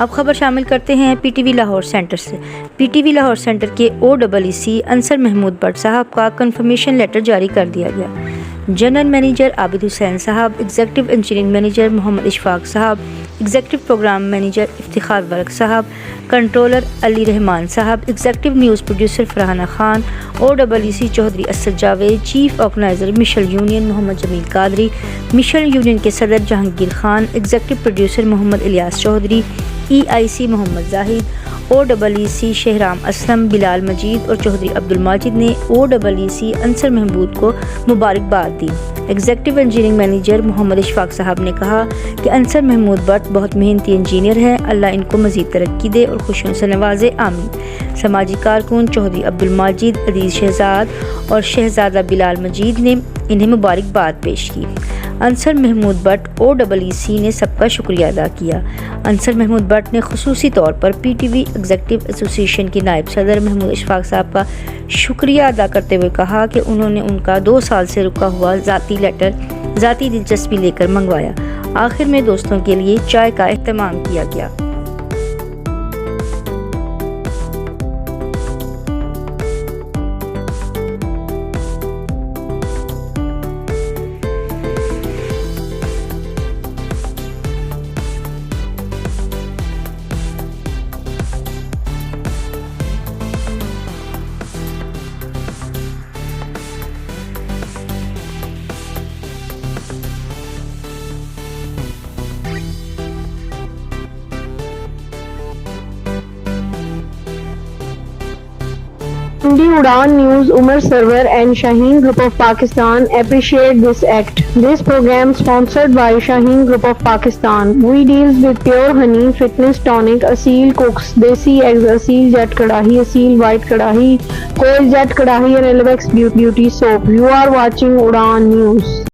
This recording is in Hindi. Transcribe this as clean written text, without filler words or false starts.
अब खबर शामिल करते हैं पीटीवी लाहौर सेंटर से। पीटीवी लाहौर सेंटर के OEC अंसर महमूद भट्ट साहब का कंफर्मेशन लेटर जारी कर दिया गया। General manager Abid Hussain sahab, executive engineering manager Mohammad Ishfaq sahab, executive program manager Iftikhar वर्क sahab, controller Ali Rehman sahab, executive news producer Farhana Khan, OEC Chaudhry Asad Javed, chief organiser मिशल यूनियन मोहम्मद जमील कादरी, मिशल यूनियन के सदर Jahangir Khan, executive producer Mohammad Ilyas Chaudhry, EIC Mohammad Zahid, OEC Shahram Aslam, Bilal Majeed और चौधरी अब्दुल माजिद ने OEC अंसर महमूद को मुबारकबाद दी। Executive engineering manager Mohammad Ishfaq sahab ने कहा कि अंसर महमूद भट्ट बहुत मेहनती इंजीनियर हैं, अल्लाह इनको मज़ीद तरक्की दे और खुशियों से नवाजे, आमीन। समाजी कारकुन चौधरी अब्दुल माजिद, अजीज़ शहजाद और शहजादा बिलाल मजीद ने इन्हें मुबारकबाद पेश की। अंसर महमूद भट्ट OEC ने सबका शुक्रिया अदा किया। अंसर महमूद भट्ट ने खुसूसी तौर पर PTV एग्जीक्यूटिव एसोसिएशन के नायब सदर महमूद इशफाक साहब का शुक्रिया अदा करते हुए कहा कि उन्होंने उनका 2 साल से रुका हुआ ज़ाती दिलचस्पी लेकर मंगवाया। आखिर में दोस्तों के लिए चाय का एहतमाम किया गया। Hindi Udan News, Umar Sarwar and Shaheen Group of Pakistan appreciate this act. This program sponsored by Shaheen Group of Pakistan. We deals with pure honey, fitness tonic, Asil cooks, Desi eggs, Asil jet kadahi, Asil white kadahi, Koil jet kadahi and Elvex beauty soap. You are watching Udan News.